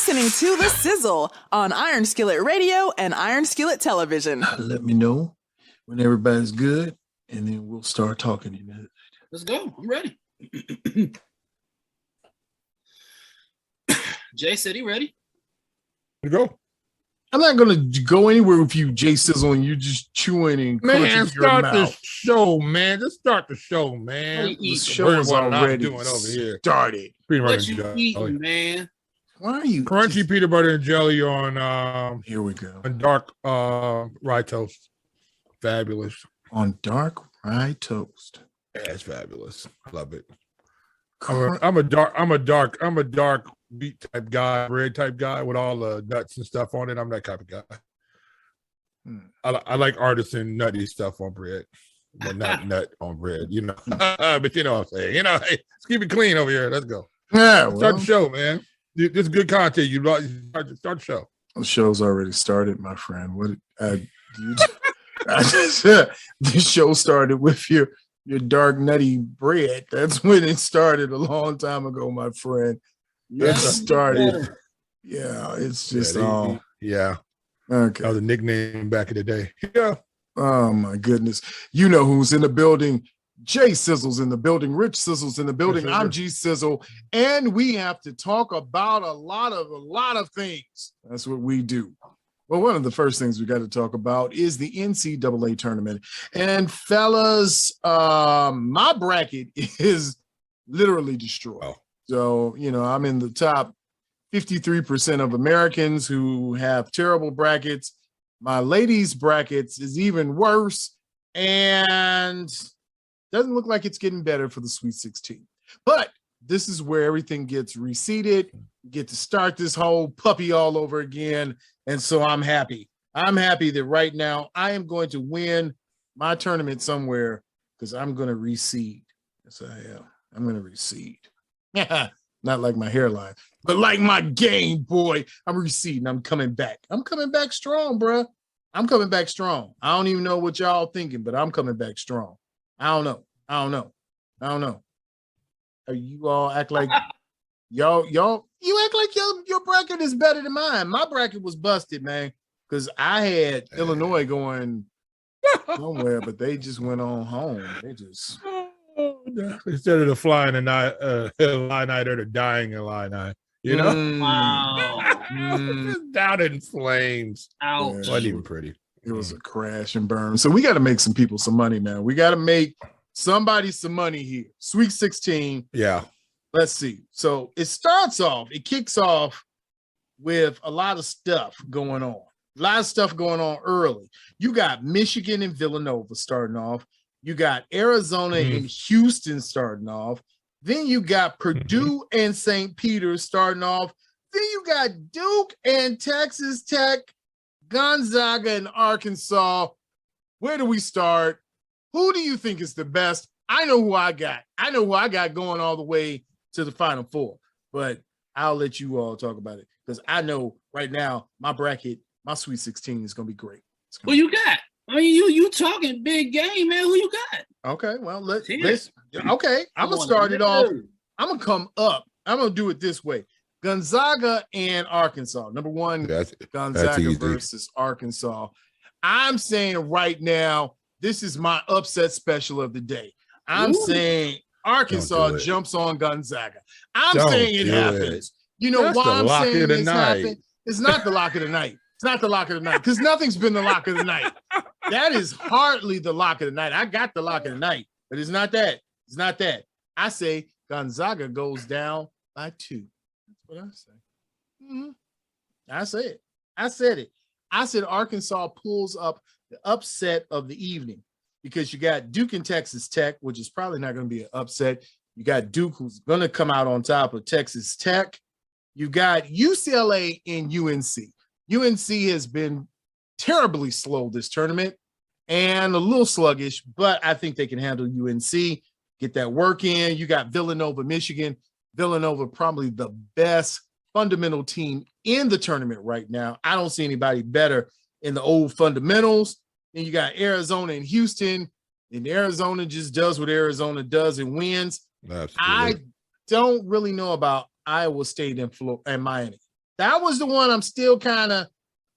listening to The Sizzle on Iron Skillet Radio and Iron Skillet Television. Let me know when everybody's good, and then we'll start talking in a minute. Let's go. I'm ready. Jay said he ready. Go. I'm not going to go anywhere with you, Jay Sizzle, and you just chewing and crunching your start mouth. the show, man. Just start the show, man. The show's already doing over here. Started. Peanut butter What and you jelly. eating, man? Why are you Crunchy peanut butter and jelly on Here we go. on dark rye toast. Fabulous. On dark rye toast. Yeah, it's fabulous. Love it. I'm a dark beet type guy, bread type guy with all the nuts and stuff on it. I'm that type of guy. I like artisan nutty stuff on bread, but not nut on bread, you know. But you know what I'm saying. You know, hey, let's keep it clean over here. Let's go. Yeah, Start the show, man. This is good content. You start the show. The show's already started, my friend. The show started with your dark nutty bread. That's when it started a long time ago, my friend. It started. Yeah, it's just all. Yeah. Okay. That was a nickname back in the day. Yeah. Oh my goodness. You know who's in the building. Jay Sizzle's in the building. Rich Sizzle's in the building. I'm G Sizzle. And we have to talk about a lot of things. That's what we do. Well, one of the first things we got to talk about is the NCAA tournament. And fellas, my bracket is literally destroyed. Oh. So, you know, I'm in the top 53% of Americans who have terrible brackets. My ladies' brackets is even worse. And doesn't look like it's getting better for the Sweet 16. But this is where everything gets reseeded. We get to start this whole puppy all over again. And so I'm happy. I'm happy that right now I am going to win my tournament somewhere because I'm going to reseed. Yes, I am. I'm going to reseed. Not like my hairline, but like my game, boy. I'm receding. I'm coming back. I'm coming back strong, bro. I'm coming back strong. I don't even know what y'all thinking, but I'm coming back strong. I don't know. You all act like y'all you act like your bracket is better than mine. My bracket was busted, man, because I had Illinois going somewhere, but they just went on home. They just instead of the flying and Illini, they're the dying Illini. You know? Wow. Down in flames. Ouch. Wasn't even pretty. It was a crash and burn. So we got to make some people some money, man. We got to make somebody some money here. Sweet 16. Yeah. Let's see. So it kicks off with a lot of stuff going on. A lot of stuff going on early. You got Michigan and Villanova starting off. You got Arizona and Houston starting off. Then you got Purdue and St. Peter's starting off. Then you got Duke and Texas Tech, Gonzaga and Arkansas. Where do we start? Who do you think is the best? I know who I got. I know who I got going all the way to the Final Four, but I'll let you all talk about it because I know right now my bracket, my Sweet 16 is going to be great. Who you got? I mean, you talking big game, man. Who you got? Okay, well, let's okay. I'm going to start it off. I'm going to come up. I'm going to do it this way. Gonzaga and Arkansas. Number one, Gonzaga versus Arkansas. I'm saying right now, this is my upset special of the day. I'm saying Arkansas jumps on Gonzaga. I'm saying it happens. You know why I'm saying this happened? It's not the lock of the night. It's not the lock of the night because nothing's been the lock of the night. That is hardly the lock of the night. I got the lock of the night, but it's not that. It's not that. I say Gonzaga goes down by 2. That's what I say. I say it. I said it. I said Arkansas pulls up the upset of the evening because you got Duke and Texas Tech, which is probably not going to be an upset. You got Duke, who's going to come out on top of Texas Tech. You got UCLA and UNC. UNC has been terribly slow this tournament and a little sluggish, but I think they can handle UNC, get that work in. You got Villanova, Michigan. Villanova, probably the best fundamental team in the tournament right now. I don't see anybody better in the old fundamentals. Then you got Arizona and Houston, and Arizona just does what Arizona does and wins. Absolutely. I don't really know about Iowa State and Miami. That was the one I'm still kind of,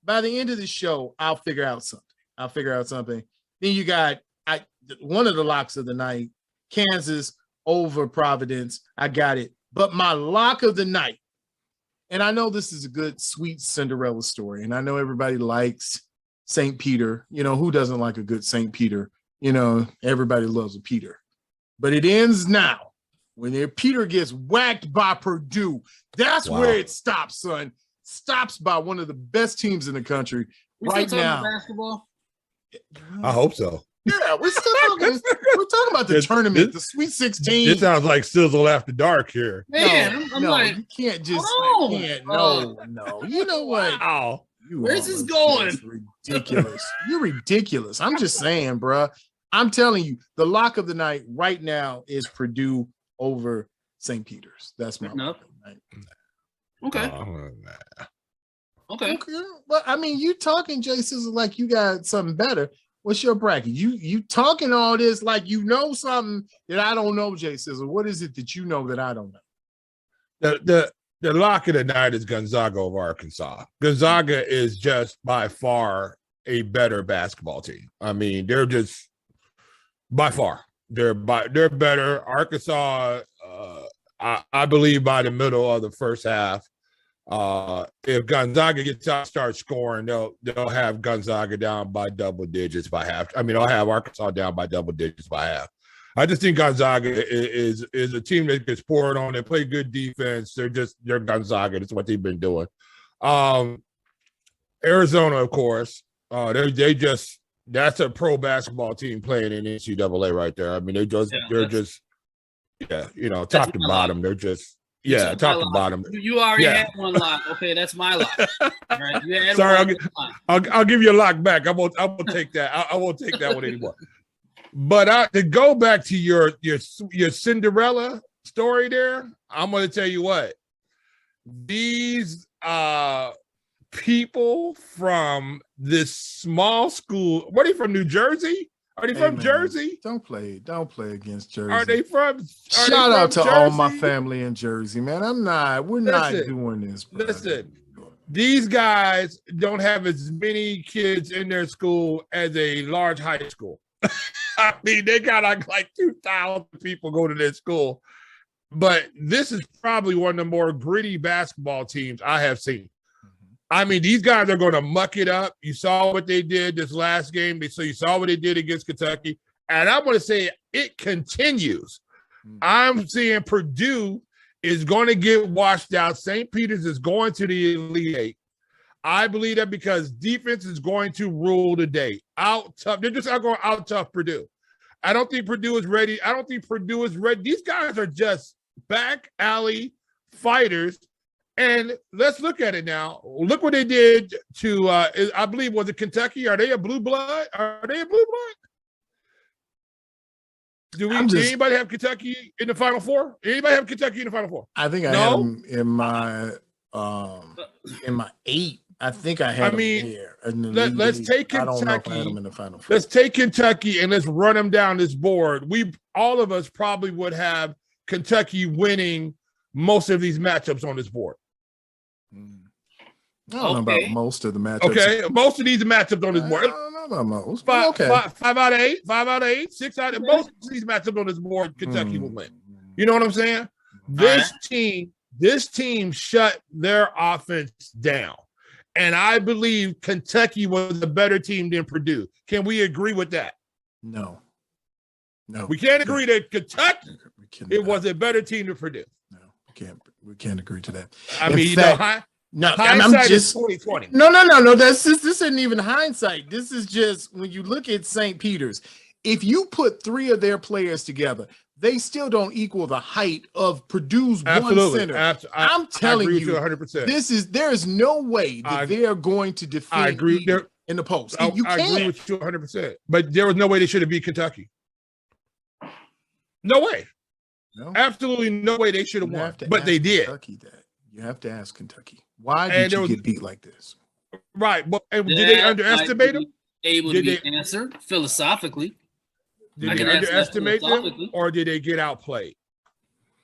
by the end of the show, I'll figure out something. Then you got one of the locks of the night, Kansas over Providence. I got it. But my lock of the night, and I know this is a good, sweet Cinderella story, and I know everybody likes St. Peter. You know, who doesn't like a good St. Peter? You know, everybody loves a Peter. But it ends now when their Peter gets whacked by Purdue. That's where it stops, son. Stops by one of the best teams in the country right now. Basketball? I hope so. Yeah, we're still talking. We're talking about the tournament, the Sweet 16. It sounds like Sizzle After Dark here. Man, I'm like, you can't just. No. You know what? Wow. Where's this going? Ridiculous. You're ridiculous. I'm just saying, bro. I'm telling you, the lock of the night right now is Purdue over St. Peter's. That's my lock of the night. Okay. But I mean, you talking, Jay Sizzle, like you got something better. What's your bracket? You talking all this like you know something that I don't know, Jay Sizzle. What is it that you know that I don't know? The lock of the night is Gonzaga over Arkansas. Gonzaga is just by far a better basketball team. I mean, they're just by far they're better. Arkansas, I believe by the middle of the first half, if Gonzaga gets out, start scoring, they'll have Gonzaga down by double digits by half. I mean, they'll have Arkansas down by double digits by half. I just think Gonzaga is a team that gets poured on. They play good defense. They're Gonzaga. That's what they've been doing. Arizona, of course, that's a pro basketball team playing in NCAA right there. I mean, top to bottom. They're just. Yeah, top to bottom. You already had one lock. Okay, that's my lock. All right. Sorry, I'll give you a lock back. I won't take that. I won't take that one anymore. But to go back to your Cinderella story there, I'm going to tell you what. These people from this small school, what are they from, New Jersey? Are they from Jersey? Don't play against Jersey. Are they from? Shout out to all my family in Jersey, man. We're not doing this. Bro. Listen, these guys don't have as many kids in their school as a large high school. I mean, they got like 2,000 people go to their school. But this is probably one of the more gritty basketball teams I have seen. I mean, these guys are going to muck it up. You saw what they did this last game. So you saw what they did against Kentucky. And I'm going to say it continues. I'm seeing Purdue is going to get washed out. St. Peter's is going to the Elite Eight. I believe that because defense is going to rule the day. They're just going to out-tough Purdue. I don't think Purdue is ready. These guys are just back alley fighters. And let's look at it now. Look what they did to, I believe, was it Kentucky? Are they a blue blood? Did anybody have Kentucky in the Final Four? I think I had them in my 8. I think I had them here. Let's take Kentucky. I don't know if I had them in the Final Four. Let's take Kentucky and let's run them down this board. All of us probably would have Kentucky winning most of these matchups on this board. I don't know about most of the matchups. Okay, most of these matchups on this board. I don't know about most. Five out of eight, 6 out of most of these matchups on this board, Kentucky will win. You know what I'm saying? This team shut their offense down. And I believe Kentucky was a better team than Purdue. Can we agree with that? No. We can't agree that Kentucky was a better team than Purdue. No, we can't agree to that. I mean, I'm just 2020. No. This isn't even hindsight. This is just when you look at St. Peter's. If you put 3 of their players together, they still don't equal the height of Purdue's one center. I'm telling you, 100%. There is no way that they are going to defend in the post. I agree with you 100%. But there was no way they should have beat Kentucky. No way. No. Absolutely no way they should have won. But they did. Kentucky that. You have to ask Kentucky. Why did you get beat like this? Right. But did they underestimate them? Able to be answered philosophically. Did they underestimate them, or did they get outplayed?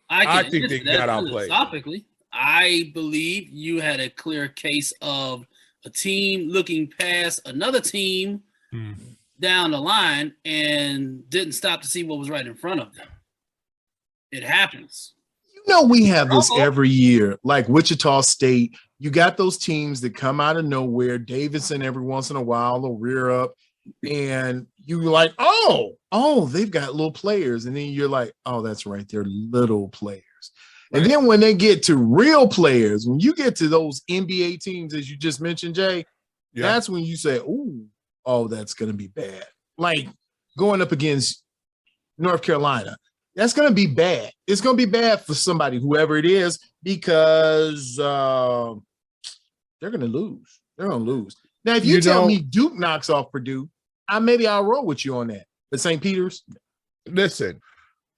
I think they got outplayed. Philosophically, I believe you had a clear case of a team looking past another team down the line and didn't stop to see what was right in front of them. It happens. You know, we have this every year, like Wichita State. You got those teams that come out of nowhere. Davidson every once in a while will rear up, and you're like, oh, they've got little players. And then you're like, oh, that's right, they're little players. Right. And then when they get to real players, when you get to those NBA teams, as you just mentioned, Jay, that's when you say, oh, that's going to be bad. Like going up against North Carolina. That's going to be bad. It's going to be bad for somebody, whoever it is, because they're going to lose. They're going to lose. Now, if you tell me Duke knocks off Purdue, maybe I'll roll with you on that. But St. Peter's? Listen,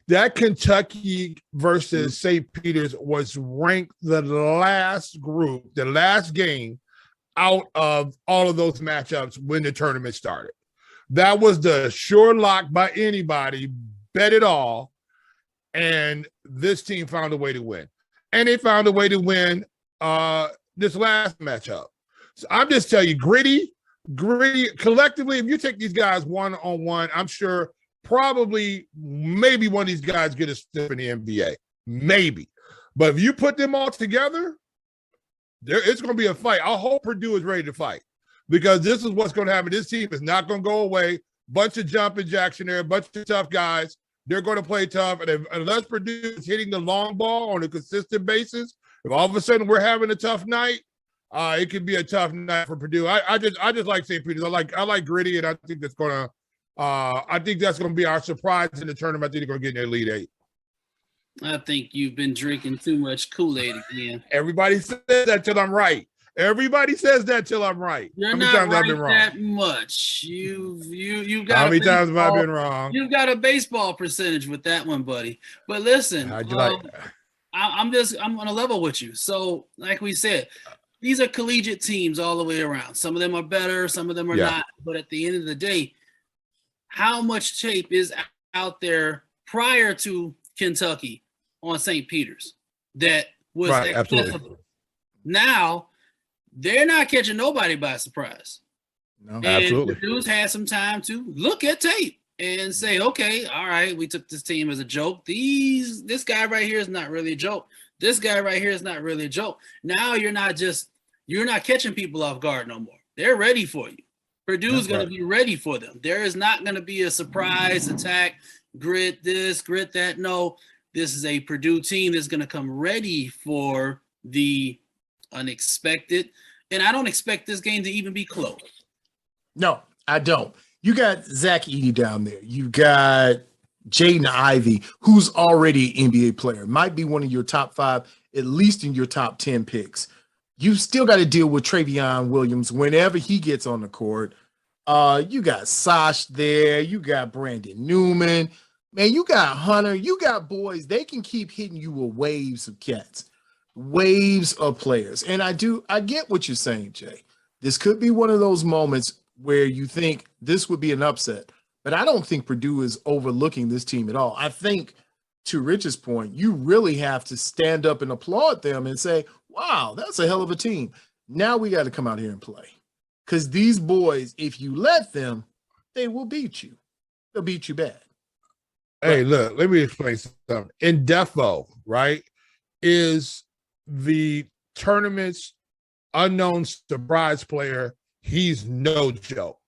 that Kentucky versus St. Peter's was ranked the last game out of all of those matchups when the tournament started. That was the sure lock by anybody, bet it all. And this team found a way to win. And they found a way to win this last matchup. So I'm just telling you, gritty, collectively, if you take these guys one-on-one, I'm sure maybe one of these guys get a step in the NBA. Maybe. But if you put them all together, it's going to be a fight. I hope Purdue is ready to fight because this is what's going to happen. This team is not going to go away. Bunch of jumping jacks in there, a bunch of tough guys. They're going to play tough. And unless Purdue is hitting the long ball on a consistent basis, if all of a sudden we're having a tough night, it could be a tough night for Purdue. I just like St. Peter's. I like gritty, and I think that's going to be our surprise in the tournament. I think they're going to get in their Elite Eight. I think you've been drinking too much Kool-Aid again. Everybody says that till I'm right. Everybody says that till I'm right. You're How many not times right I've been wrong? that much. You got. How many times have I been wrong? You've got a baseball percentage with that one, buddy. But listen, I'm on a level with you. So, like we said, these are collegiate teams all the way around. Some of them are better, some of them are not. But at the end of the day, how much tape is out there prior to Kentucky on St. Peter's that was accessible? Absolutely. Now they're not catching nobody by surprise. No, and absolutely. Purdue's had some time to look at tape and say, okay, all right, we took this team as a joke. This guy right here is not really a joke. This guy right here is not really a joke. Now you're not catching people off guard no more. They're ready for you. Purdue's going to be ready for them. There is not going to be a surprise attack, grit this, grit that. No, this is a Purdue team that's going to come ready for the unexpected. And I don't expect this game to even be close. No, I don't. You got Zach Edey down there. You got Jayden Ivey, who's already an NBA player. Might be one of your top 5, at least in your top 10 picks. You still got to deal with Travion Williams whenever he gets on the court. You got Sash there. You got Brandon Newman. Man, you got Hunter. You got boys. They can keep hitting you with waves of cats, waves of players. And I get what you're saying, Jay. This could be one of those moments where you think this would be an upset. But I don't think Purdue is overlooking this team at all. I think, to Rich's point, you really have to stand up and applaud them and say, wow, that's a hell of a team. Now we got to come out here and play. Because these boys, if you let them, they will beat you. They'll beat you bad. Hey, look, let me explain something. In Defo, right, is the tournament's unknown surprise player. He's no joke.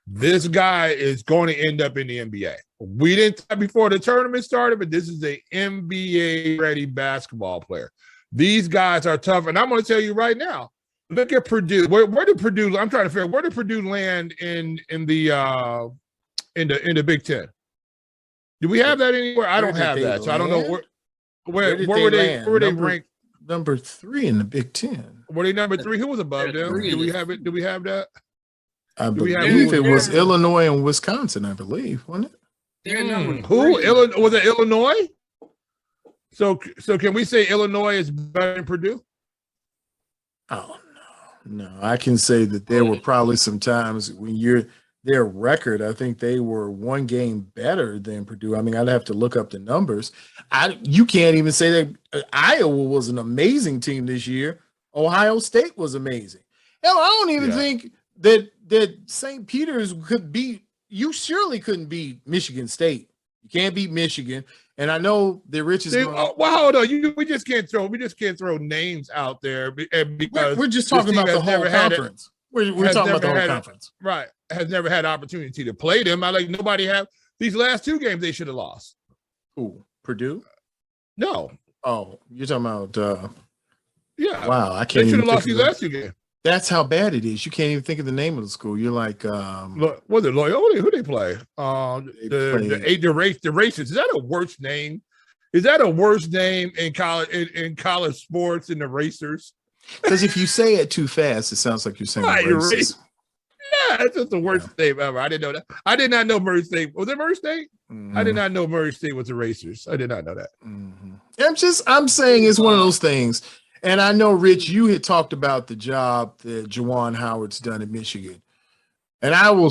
This guy is going to end up in the NBA. We didn't talk before the tournament started, but this is an NBA-ready basketball player. These guys are tough, and I'm going to tell you right now. Look at Purdue. Where did Purdue? I'm trying to figure out where did Purdue land in the Big Ten? Do we have that anywhere? I don't have that, so I don't know where were they ranked? Number 3 in the Big Ten. Were they number 3? Who was above them? Do we have it? Do we have that? I believe it was Illinois and Wisconsin, I believe, wasn't it? Who? Was it Illinois? So can we say Illinois is better than Purdue? Oh, no. I can say that there were probably some times when you're their record, I think they were one game better than Purdue. I mean, I'd have to look up the numbers. You can't even say that Iowa was an amazing team this year. Ohio State was amazing. Hell, I don't even think that St. Peter's could beat. You surely couldn't beat Michigan State. You can't beat Michigan. And I know the richest. Well, hold on. We just can't throw names out there because we're just talking about the whole conference. We're talking about the whole conference, right? Has never had opportunity to play them. Nobody have these last two games they should have lost. Ooh, Purdue? No. Oh, you're talking about yeah. Wow, I can't. They should have lost these last two games. That's how bad it is. You can't even think of the name of the school. You're like, was it Loyola? Who they play? The Racers. Is that a worse name? Is that a worse name in college sports than the Racers? Because if you say it too fast, it sounds like you're saying racist. Yeah, that's just the worst name ever. I didn't know that. I did not know Murray State. Was it Murray State? Mm-hmm. I did not know Murray State was the Racers. I did not know that. Mm-hmm. I'm saying it's one of those things. And I know, Rich, you had talked about the job that Juwan Howard's done at Michigan. And I will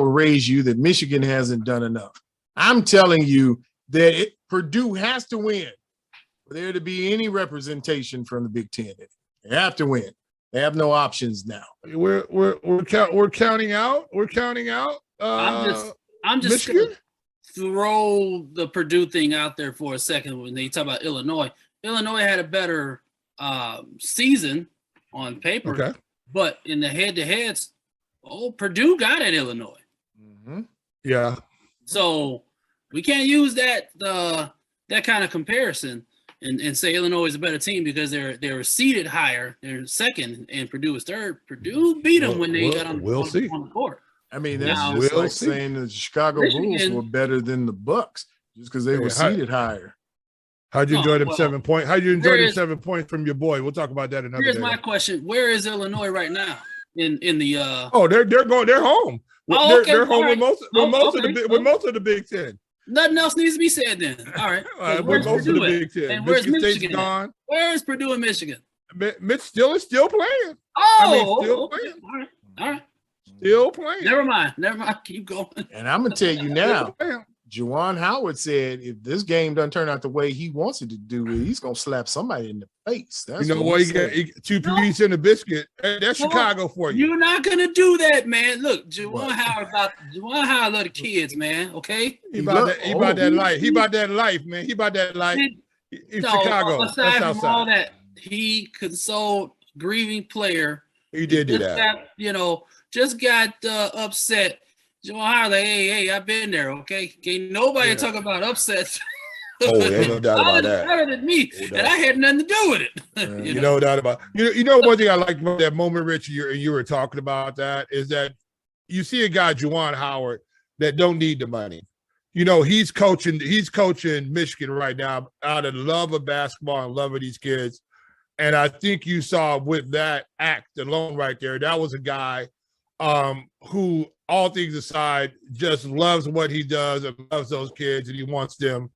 raise you that Michigan hasn't done enough. I'm telling you that Purdue has to win for there to be any representation from the Big Ten. They have to win. They have no options now. We're counting out. We're counting out. I'm just gonna throw the Purdue thing out there for a second when they talk about Illinois. Illinois had a better season on paper, but in the head-to-heads, Purdue got at Illinois. Mm-hmm. Yeah. So we can't use that kind of comparison and say Illinois is a better team because they're seated higher. They're second, and Purdue is third. Purdue beat them when they got on the court. I mean, that's just like saying the Chicago Bulls were better than the Bucks just because they were seated higher. How'd you enjoy them 7 points? How'd you enjoy them 7 points from your boy? We'll talk about that another day. Here's my question: where is Illinois right now in the? They're home. They're home with most of the Big Ten. Nothing else needs to be said then. All right. With most of the Big Ten. And where's Michigan? Gone. Where is Purdue and Michigan? Mitch still playing. Still playing. All right. Still playing. Never mind. Keep going. And I'm gonna tell you now. Juwan Howard said if this game doesn't turn out the way he wants it to do, he's going to slap somebody in the face. That's what he got 2 pieces in a biscuit. That's Chicago for you. You're not going to do that, man. Look, Juwan Howard love the kids, man, okay? He about that life. He about that life, man. He about that life. In Chicago. Aside from all that, he consoled grieving player. He did do that. Just got upset. Juwan Howard, hey, I've been there, okay? Can't nobody talk about upsets. There's no doubt about that. Better than me, and I had nothing to do with it. No doubt about it. You know one thing I liked about that moment, Rich, you were talking about that, is that you see a guy, Juwan Howard, that don't need the money. He's coaching Michigan right now out of love of basketball and love of these kids. And I think you saw with that act alone right there, that was a guy who, all things aside, just loves what he does and loves those kids, and he wants them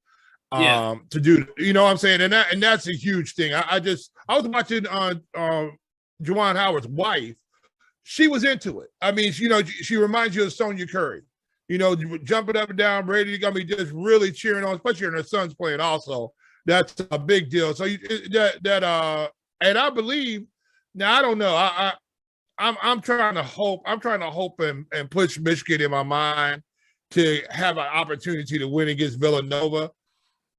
to do. You know what I'm saying? And that's a huge thing. I was watching Juwan Howard's wife. She was into it. I mean, she reminds you of Sonia Curry. Jumping up and down, ready to go. I mean, just really cheering on, especially when her son's playing. Also, that's a big deal. So and I believe now. I don't know. I'm trying to hope and push Michigan in my mind to have an opportunity to win against Villanova.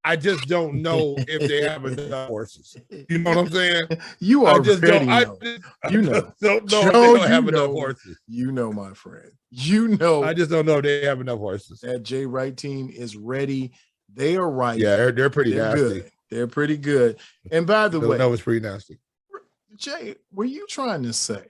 I just don't know if they have enough horses. You know what I'm saying? You are just don't. I don't know if they have enough horses. My friend. I just don't know if they have enough horses. That Jay Wright team is ready. They are right. Yeah, they're pretty nasty. Good. They're pretty good. And by the way, Villanova's pretty nasty. Jay, were you trying to say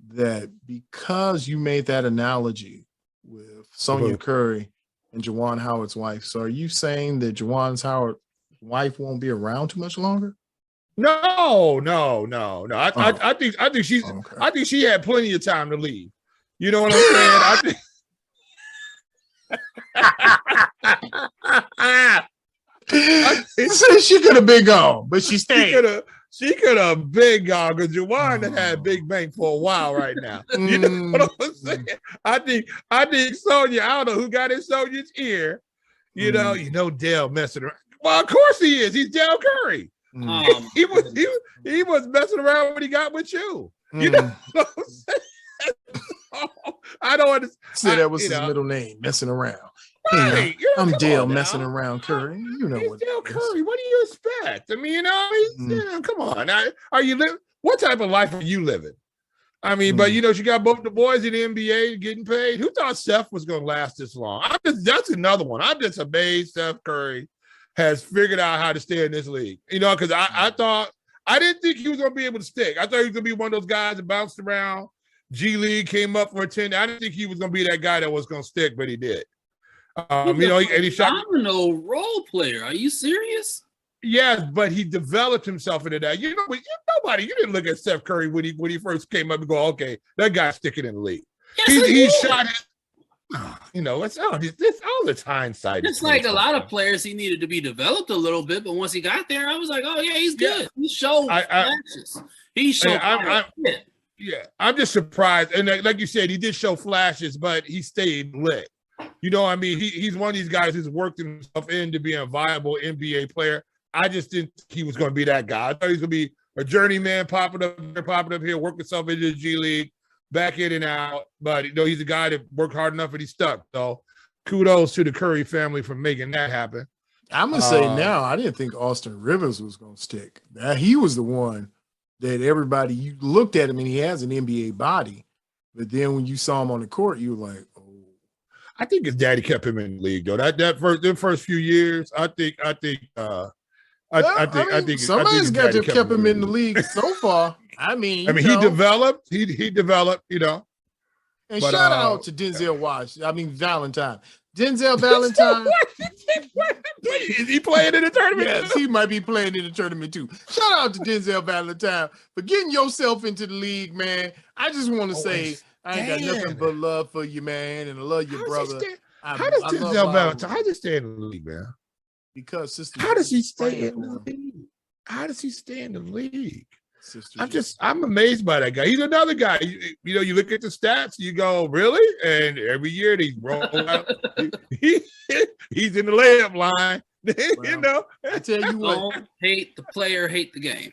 that because you made that analogy with Sonia Curry and Juwan Howard's wife, so are you saying that Juwan Howard's wife won't be around too much longer? No. I think she's. Okay. I think she had plenty of time to leave. You know what I'm saying? I think she could have been gone, but she stayed. she could have big gone because Juwan has had Big Bang for a while right now. You know what I'm saying? I think Sonya, I don't know who got in Sonya's ear. You know Dale messing around. Well, of course he is. He's Dale Curry. He was messing around when he got with you. You know what I'm saying? I don't understand. So that was his middle name, messing around. Right. Hey, I'm Dale messing around Curry. You know what Dale Curry. What do you expect? I mean, come on. Are you living? What type of life are you living? I mean, but you got both the boys in the NBA getting paid. Who thought Steph was going to last this long? That's another one. I'm just amazed Steph Curry has figured out how to stay in this league. Because I didn't think he was going to be able to stick. I thought he was going to be one of those guys that bounced around. G League came up for a 10. I didn't think he was going to be that guy that was going to stick, but he did. And he shot. Phenomenal role player. Are you serious? Yes, but he developed himself into that. You didn't look at Steph Curry when he first came up and go, okay, that guy's sticking in the league. Yes, he shot it. It's all this hindsight. It's like a lot of players, he needed to be developed a little bit, but once he got there, I was like, oh yeah, he's good. He showed flashes. He showed. I'm just surprised, and like you said, he did show flashes, but he stayed lit. He's one of these guys who's worked himself into being a viable NBA player. I just didn't think he was going to be that guy. I thought he was going to be a journeyman popping up here, working himself into the G League, back in and out. But he's a guy that worked hard enough and he stuck. So kudos to the Curry family for making that happen. I'm gonna say now, I didn't think Austin Rivers was gonna stick. He was the one that you looked at him and he has an NBA body, but then when you saw him on the court, you were like, oh. I think his daddy kept him in the league though. That first few years, I think somebody's got to have kept him in the league so far. He developed. He developed. And shout out to Denzel Valentine. Denzel Valentine. Is he playing in the tournament? Yes, he might be playing in the tournament too. Shout out to Denzel Valentine for getting yourself into the league, man. I just want to say I ain't got nothing but love for you, man, and I love your brother. How does Denzel Valentine? How does he stay in the league, man? Because sister. How does he stay in the league? How does he stay in the league? I'm amazed by that guy. He's another guy. You look at the stats, you go, really? And every year they roll out. He's in the layup line. Well, I tell you what. Don't hate the player, hate the game.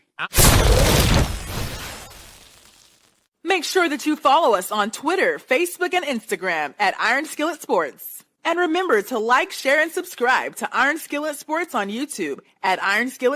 Make sure that you follow us on Twitter, Facebook, and Instagram at Iron Skillet Sports. And remember to like, share, and subscribe to Iron Skillet Sports on YouTube at Iron Skillet